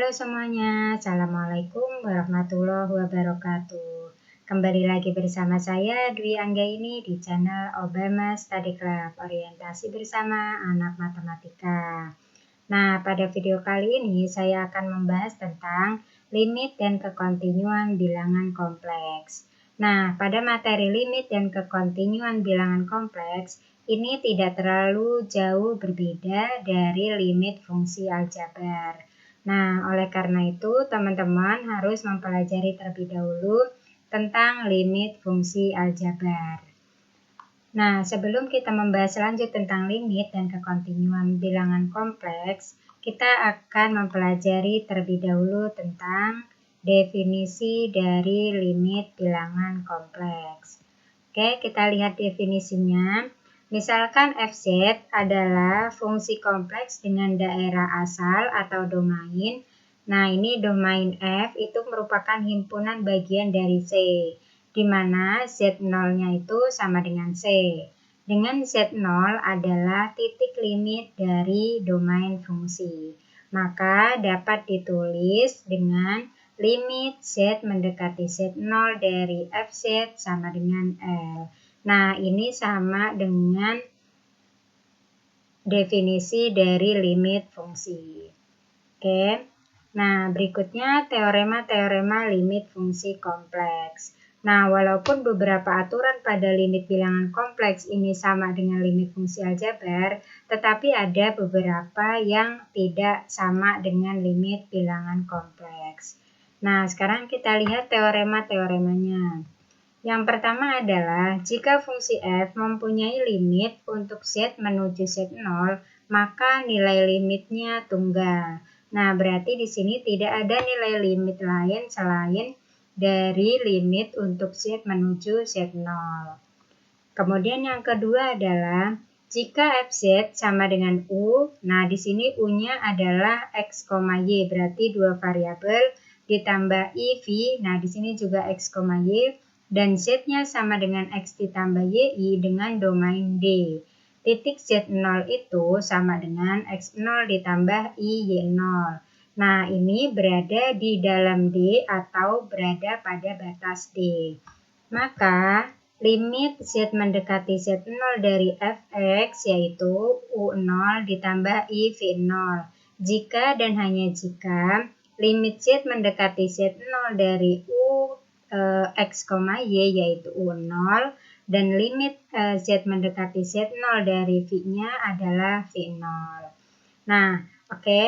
Halo semuanya, Assalamualaikum warahmatullahi wabarakatuh. Kembali lagi bersama saya Dwi Anggaini di channel Obama Study Club, orientasi bersama anak matematika. Nah, pada video kali ini saya akan membahas tentang limit dan kekontinuan bilangan kompleks. Nah, pada materi limit dan kekontinuan bilangan kompleks, ini tidak terlalu jauh berbeda dari limit fungsi aljabar. Nah, oleh karena itu, teman-teman harus mempelajari terlebih dahulu tentang limit fungsi aljabar. Nah, sebelum kita membahas lanjut tentang limit dan kekontinuan bilangan kompleks, kita akan mempelajari terlebih dahulu tentang definisi dari limit bilangan kompleks. Oke, kita lihat definisinya. Misalkan Fz adalah fungsi kompleks dengan daerah asal atau domain. Nah, ini domain F itu merupakan himpunan bagian dari C, di mana Z0-nya itu sama dengan C. Dengan Z0 adalah titik limit dari domain fungsi. Maka dapat ditulis dengan limit Z mendekati Z0 dari Fz sama dengan L. Nah, ini sama dengan definisi dari limit fungsi. Oke. Nah, berikutnya teorema-teorema limit fungsi kompleks. Nah, walaupun beberapa aturan pada limit bilangan kompleks ini sama dengan limit fungsi aljabar, tetapi ada beberapa yang tidak sama dengan limit bilangan kompleks. Nah, sekarang kita lihat teorema-teoremanya. Yang pertama adalah, jika fungsi f mempunyai limit untuk z menuju z0, maka nilai limitnya tunggal. Nah, berarti di sini tidak ada nilai limit lain selain dari limit untuk z menuju z0. Kemudian yang kedua adalah, jika fz sama dengan u, nah di sini u-nya adalah x, y, berarti dua variabel ditambah i, v, nah di sini juga x, y, dan z-nya sama dengan x ditambah y dengan domain D. Titik z0 itu sama dengan x0 ditambah y0. Nah, ini berada di dalam D atau berada pada batas D. Maka, limit z mendekati z0 dari fx yaitu u0 ditambah i v0. Jika dan hanya jika limit z mendekati z0 dari u x, y yaitu u0 dan limit z mendekati z0 dari v-nya adalah v0. Nah, oke.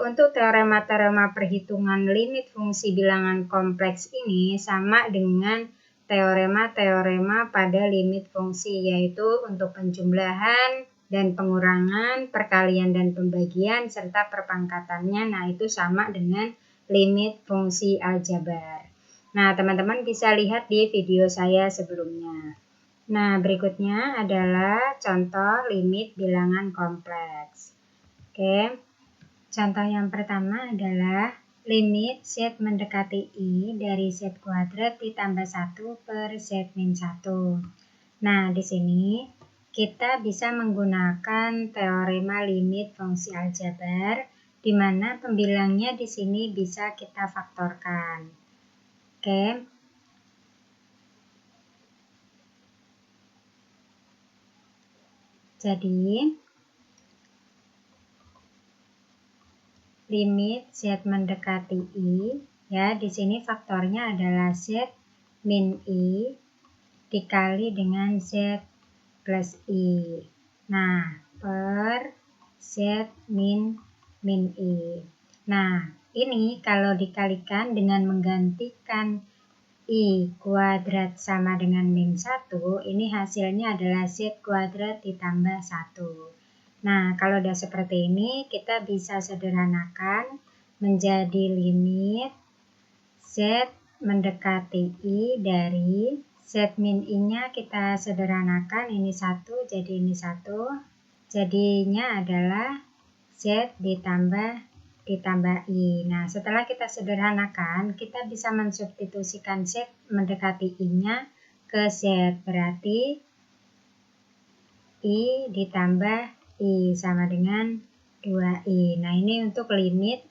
Untuk teorema-teorema perhitungan limit fungsi bilangan kompleks ini sama dengan teorema-teorema pada limit fungsi, yaitu untuk penjumlahan dan pengurangan, perkalian dan pembagian, serta perpangkatannya. Nah, itu sama dengan limit fungsi aljabar. Nah, teman-teman bisa lihat di video saya sebelumnya. Nah, berikutnya adalah contoh limit bilangan kompleks. Oke, contoh yang pertama adalah limit z mendekati i dari z kuadrat ditambah 1 per z min 1. Nah, di sini kita bisa menggunakan teorema limit fungsi aljabar, di mana pembilangnya di sini bisa kita faktorkan. Oke. Jadi, limit z mendekati i, ya, di sini faktornya adalah z min i dikali dengan z plus i. Nah, per z min i. Nah, ini kalau dikalikan dengan menggantikan i kuadrat sama dengan min 1, ini hasilnya adalah z kuadrat ditambah 1. Nah, kalau udah seperti ini, kita bisa sederhanakan menjadi limit z mendekati i dari z min i-nya kita sederhanakan, ini 1, jadi ini 1. Jadinya adalah z ditambah i. Nah, setelah kita sederhanakan, kita bisa mensubstitusikan z mendekati i-nya ke z. Berarti i ditambah i sama dengan 2i. Nah, ini untuk limit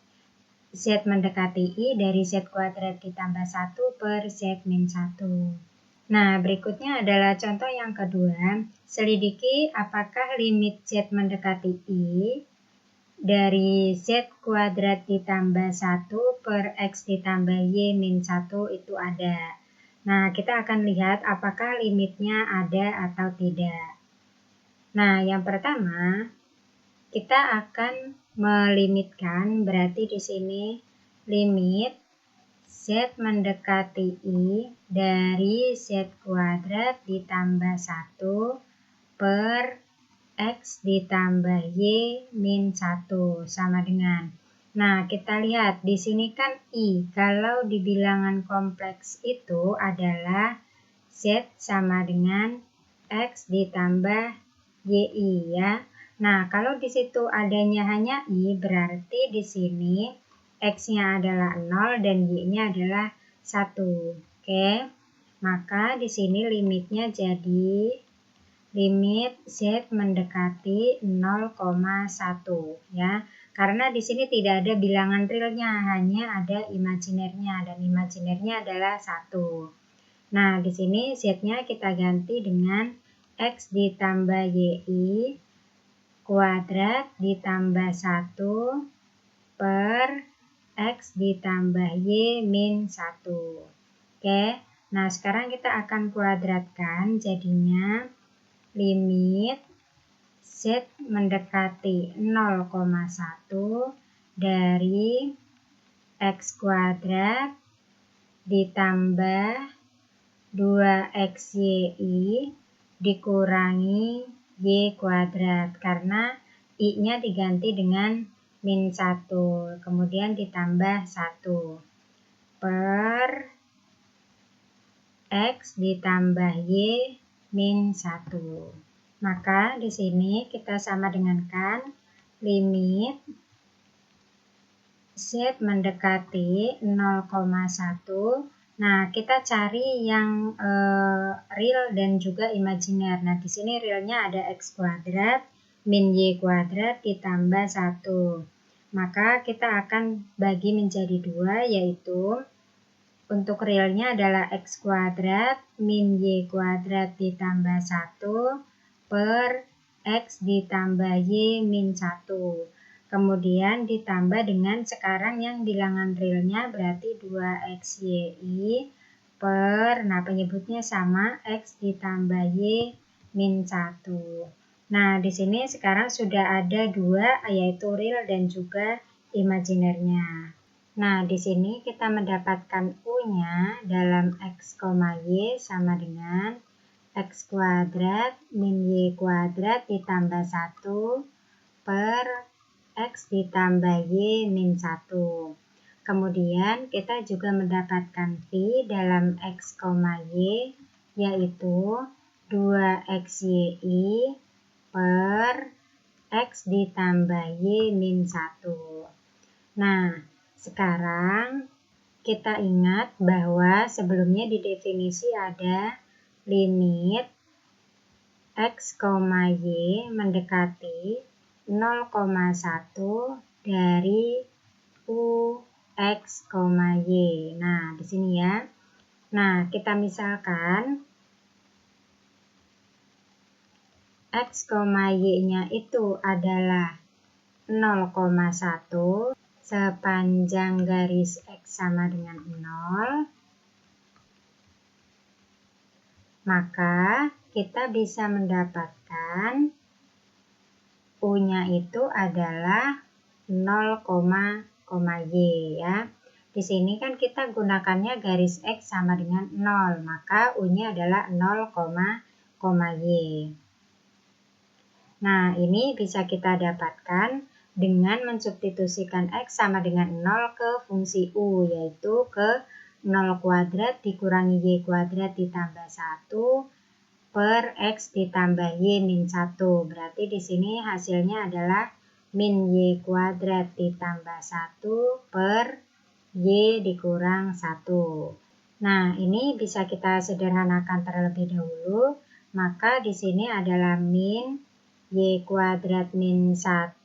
Z mendekati I dari Z kuadrat ditambah 1 per Z min 1. Nah, berikutnya adalah contoh yang kedua. Selidiki apakah limit Z mendekati I dari Z kuadrat ditambah 1 per X ditambah Y min 1 itu ada. Nah, kita akan lihat apakah limitnya ada atau tidak. Nah, yang pertama, kita akan melimitkan, berarti di sini limit Z mendekati I dari Z kuadrat ditambah 1 per X ditambah Y min 1 sama dengan. Nah, kita lihat di sini kan I. Kalau di bilangan kompleks itu adalah Z sama dengan X ditambah YI ya. Nah, kalau di situ adanya hanya I, berarti di sini X-nya adalah 0 dan Y-nya adalah 1. Oke. Maka di sini limitnya jadi limit Z mendekati 0,1 ya. Karena di sini tidak ada bilangan realnya, hanya ada imajinernya dan imajinernya adalah 1. Nah, di sini Z-nya kita ganti dengan X ditambah YI kuadrat ditambah 1 per X ditambah Y min 1. Oke, nah sekarang kita akan kuadratkan, jadinya limit Z mendekati 0,1 dari X kuadrat ditambah 2XYI dikurangi Y kuadrat, karena I-nya diganti dengan min 1, kemudian ditambah 1 per X ditambah Y min 1. Maka di sini kita sama dengankan limit Z mendekati 0,1. Nah, kita cari yang real dan juga imajiner. Nah, di sini realnya ada X kuadrat min Y kuadrat ditambah 1. Maka kita akan bagi menjadi 2, yaitu untuk realnya adalah X kuadrat min Y kuadrat ditambah 1 per X ditambah Y min 1. Kemudian ditambah dengan sekarang yang bilangan realnya berarti 2XYI per, nah penyebutnya sama, X ditambah Y min 1. Nah, di sini sekarang sudah ada 2, yaitu real dan juga imajinernya. Nah, di sini kita mendapatkan U-nya dalam X, Y sama dengan X kuadrat min Y kuadrat ditambah 1 per X ditambah Y min 1. Kemudian kita juga mendapatkan V dalam X, Y yaitu 2XYI per X ditambah Y min 1. Nah, sekarang kita ingat bahwa sebelumnya di definisi ada limit X, Y mendekati 0,1 dari U, X, Y. Nah, di sini ya. Nah, kita misalkan X, Y-nya itu adalah 0,1 sepanjang garis X sama dengan 0. Maka kita bisa mendapatkan U-nya itu adalah 0,Y ya. Di sini kan kita gunakannya garis X sama dengan 0, maka U-nya adalah 0,Y. Nah, ini bisa kita dapatkan dengan mensubstitusikan X sama dengan 0 ke fungsi U, yaitu ke 0 kuadrat dikurangi Y kuadrat ditambah 1 per X ditambah Y min 1. Berarti di sini hasilnya adalah min Y kuadrat ditambah 1 per Y dikurang 1. Nah, ini bisa kita sederhanakan terlebih dahulu. Maka di sini adalah min Y kuadrat min 1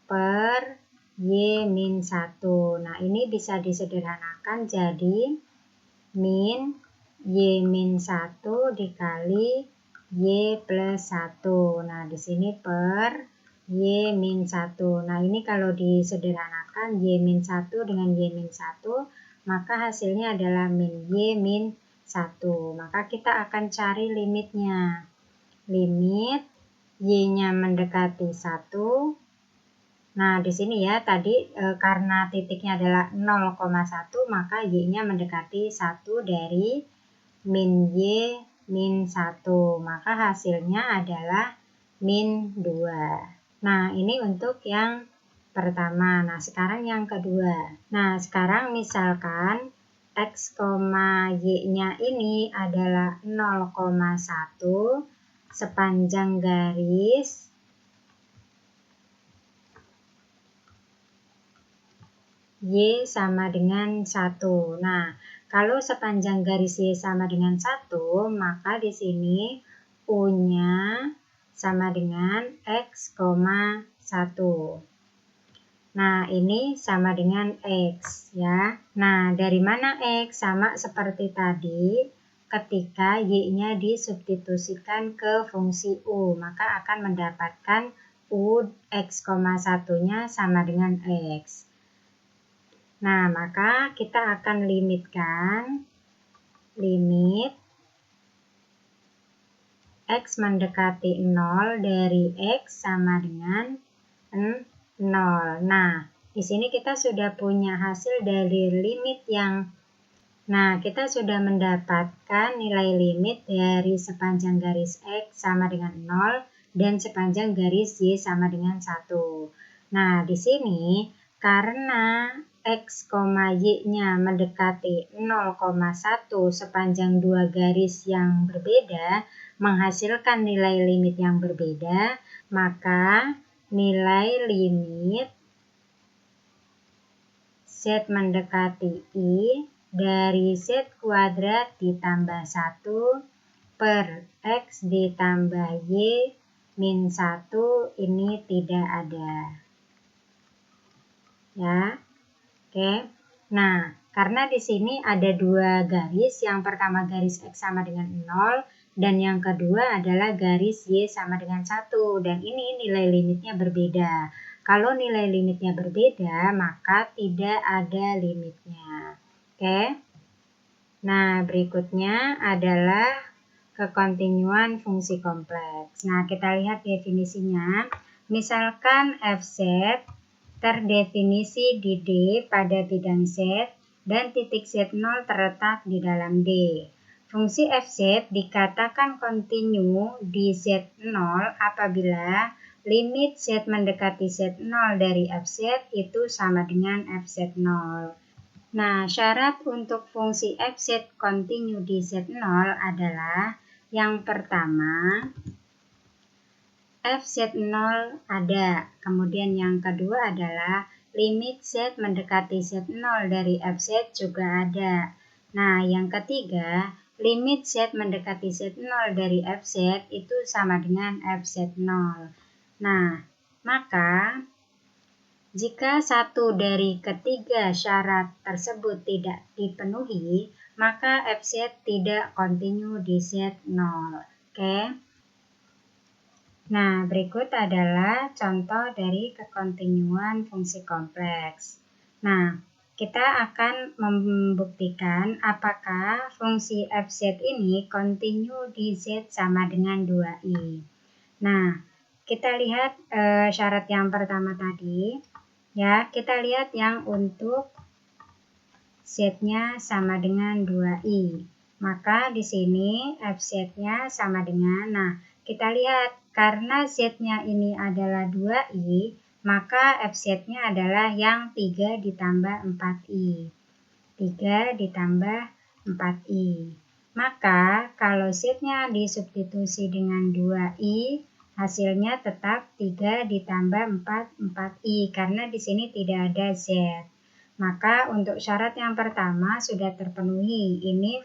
per Y min 1. Nah, ini bisa disederhanakan jadi min Y min 1 dikali Y plus 1. Nah, di sini per Y min 1. Nah, ini kalau disederhanakan Y min 1 dengan Y min 1, maka hasilnya adalah min Y min 1. Maka kita akan cari limitnya. Limit Y-nya mendekati 1. Nah, di sini ya tadi karena titiknya adalah 0,1, maka Y-nya mendekati 1 dari min Y min 1. Maka hasilnya adalah min 2. Nah, ini untuk yang pertama. Nah, sekarang yang kedua. Nah, sekarang misalkan X, Y-nya ini adalah 0,1 sepanjang garis Y sama dengan 1. Nah, kalau sepanjang garis Y sama dengan 1, maka di sini U-nya sama dengan X, 1. Nah, ini sama dengan X ya. Nah, dari mana X? Sama seperti tadi, ketika Y-nya disubstitusikan ke fungsi U, maka akan mendapatkan U X, 1-nya sama dengan X. Nah, maka kita akan limitkan limit X mendekati 0 dari X sama dengan 0. Nah, di sini kita sudah punya hasil dari limit yang, nah, kita sudah mendapatkan nilai limit dari sepanjang garis X sama dengan 0 dan sepanjang garis Y sama dengan 1. Nah, di sini karena X, Y-nya mendekati 0,1 sepanjang dua garis yang berbeda, menghasilkan nilai limit yang berbeda, maka nilai limit Z mendekati I dari Z kuadrat ditambah 1 per X ditambah Y min 1 ini tidak ada. Ya. Oke. Nah, karena di sini ada dua garis, yang pertama garis X sama dengan 0 dan yang kedua adalah garis Y sama dengan 1, dan ini nilai limitnya berbeda. Kalau nilai limitnya berbeda, maka tidak ada limitnya. Oke. Nah, berikutnya adalah kekontinuan fungsi kompleks. Nah, kita lihat definisinya. Misalkan Fz terdefinisi di D pada bidang Z dan titik Z0 terletak di dalam D. Fungsi Fz dikatakan kontinu di Z0 apabila limit Z mendekati Z0 dari Fz itu sama dengan Fz0. Nah, syarat untuk fungsi Fz kontinu di Z0 adalah yang pertama, Fz0 ada. Kemudian yang kedua adalah limit Z mendekati Z0 dari Fz juga ada. Nah, yang ketiga, limit Z mendekati Z0 dari Fz itu sama dengan Fz0. Nah, maka jika satu dari ketiga syarat tersebut tidak dipenuhi, maka Fz tidak kontinu di Z0. Oke. Nah, berikut adalah contoh dari kekontinuan fungsi kompleks. Nah, kita akan membuktikan apakah fungsi Fz ini kontinu di Z sama dengan 2i. Nah, kita lihat syarat yang pertama tadi. Ya, kita lihat yang untuk Z-nya sama dengan 2i. Maka di sini Fz-nya sama dengan, nah, kita lihat karena Z-nya ini adalah 2i, maka Fz-nya adalah yang 3 ditambah 4i. 3 ditambah 4i. Maka kalau Z-nya disubstitusi dengan 2i, hasilnya tetap 3 ditambah 4, 4i. Karena di sini tidak ada Z. Maka untuk syarat yang pertama sudah terpenuhi. Ini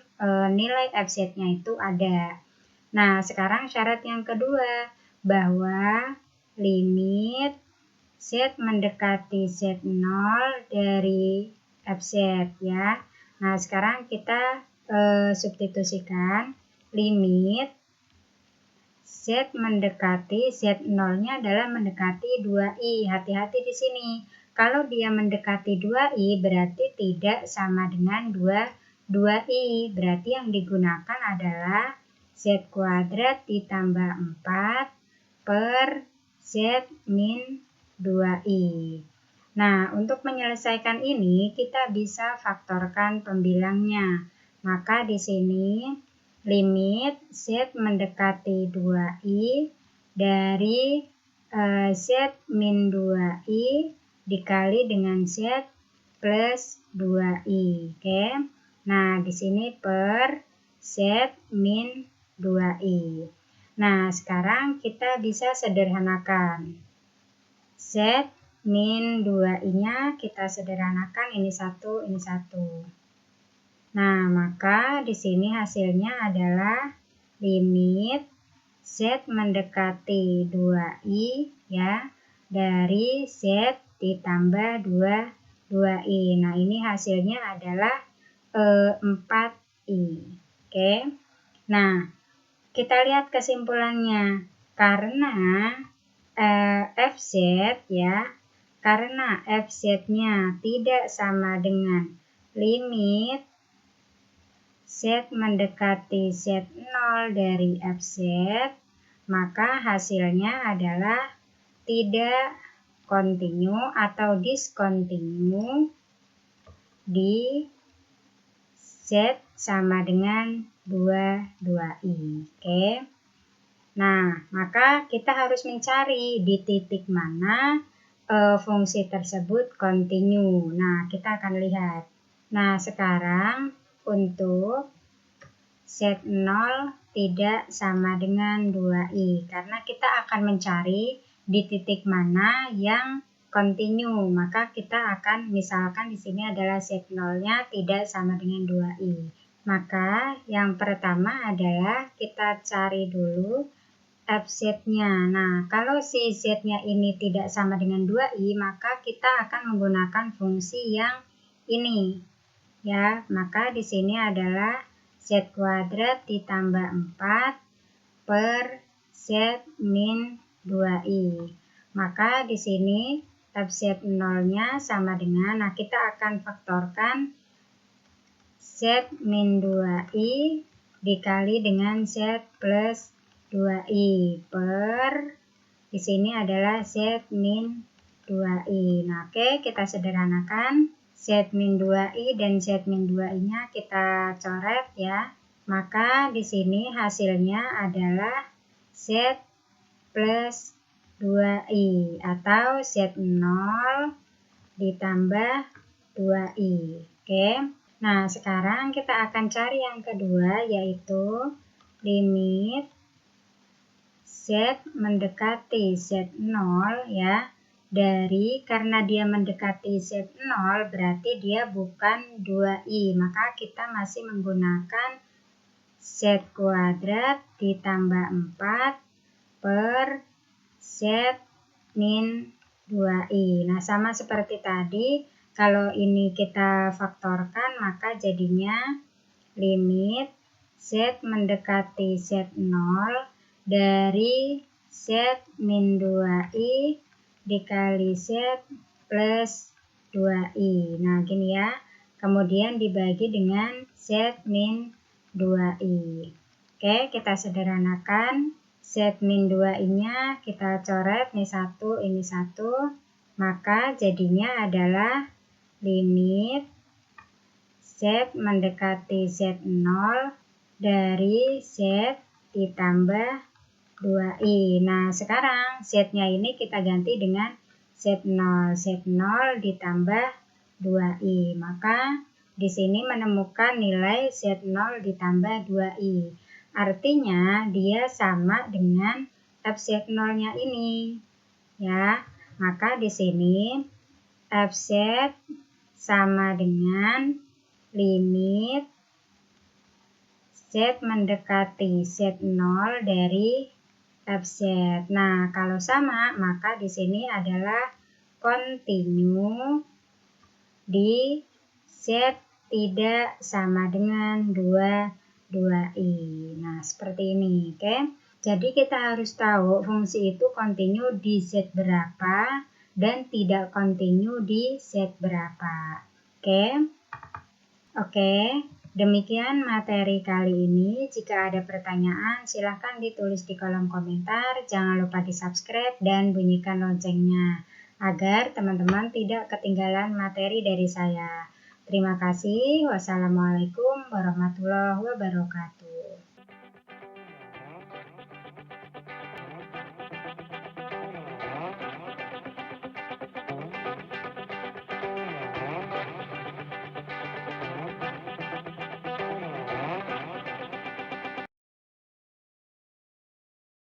nilai Fz-nya itu ada. Nah, sekarang syarat yang kedua, bahwa limit Z mendekati Z0 dari Fz ya. Nah, sekarang kita substitusikan limit Z mendekati Z0-nya adalah mendekati 2i. Hati-hati di sini. Kalau dia mendekati 2i berarti tidak sama dengan 2i. Berarti yang digunakan adalah Z kuadrat ditambah 4 per Z min 2i. Nah, untuk menyelesaikan ini kita bisa faktorkan pembilangnya. Maka di sini limit Z mendekati 2i dari Z min 2i dikali dengan Z plus 2i. Oke. Nah, di sini per Z min 2i. Nah, sekarang kita bisa sederhanakan. Z min 2i-nya kita sederhanakan, ini 1, ini 1. Nah, maka di sini hasilnya adalah limit Z mendekati 2i ya dari Z ditambah 2i. Nah, ini hasilnya adalah 4i. Oke. Nah, kita lihat kesimpulannya. Karena Fz ya, karena Fz-nya tidak sama dengan limit Z mendekati Z0 dari Fz, maka hasilnya adalah tidak kontinu atau diskontinu di Z sama dengan 2i. Oke. Nah, maka kita harus mencari di titik mana fungsi tersebut kontinu. Nah, kita akan lihat. Nah, sekarang untuk Z0 tidak sama dengan 2i karena kita akan mencari di titik mana yang kontinu. Maka kita akan misalkan di sini adalah Z0-nya tidak sama dengan 2i. Maka yang pertama adalah kita cari dulu Fz-nya. Nah, kalau si Z-nya ini tidak sama dengan 2i, maka kita akan menggunakan fungsi yang ini. Ya, maka di sini adalah Z kuadrat ditambah 4 per Z min 2i. Maka di sini Fz0-nya sama dengan, nah kita akan faktorkan Z min 2i dikali dengan Z plus 2i per, di sini adalah Z min 2i. Nah, oke, kita sederhanakan. Z min 2i dan Z min 2i-nya kita coret ya. Maka di sini hasilnya adalah Z plus 2i atau Z0 ditambah 2i. Oke. Nah, sekarang kita akan cari yang kedua yaitu limit Z mendekati Z0 ya. Karena dia mendekati Z0 berarti dia bukan 2i, maka kita masih menggunakan Z kuadrat ditambah 4 per Z min 2i. Nah, sama seperti tadi, kalau ini kita faktorkan maka jadinya limit Z mendekati Z0 dari Z min 2i dikali Z plus 2i. Nah, gini ya. Kemudian dibagi dengan Z min 2i. Oke, kita sederhanakan. Z min 2i-nya kita coret, ini 1, ini 1. Maka jadinya adalah limit Z mendekati Z0 dari Z ditambah 2i. Nah, sekarang Z-nya ini kita ganti dengan Z0. Z0 ditambah 2i. Maka di sini menemukan nilai Z0 ditambah 2i. Artinya dia sama dengan Fz0-nya ini. Ya, maka di sini Fz sama dengan limit Z mendekati Z0 dari Fz. Nah, kalau sama, maka di sini adalah kontinu di Z tidak sama dengan 2i. Nah, seperti ini, oke. Jadi kita harus tahu fungsi itu kontinu di Z berapa dan tidak kontinu di Z berapa. Oke, demikian materi kali ini. Jika ada pertanyaan, silahkan ditulis di kolom komentar. Jangan lupa di-subscribe dan bunyikan loncengnya, agar teman-teman tidak ketinggalan materi dari saya. Terima kasih. Wassalamualaikum warahmatullahi wabarakatuh.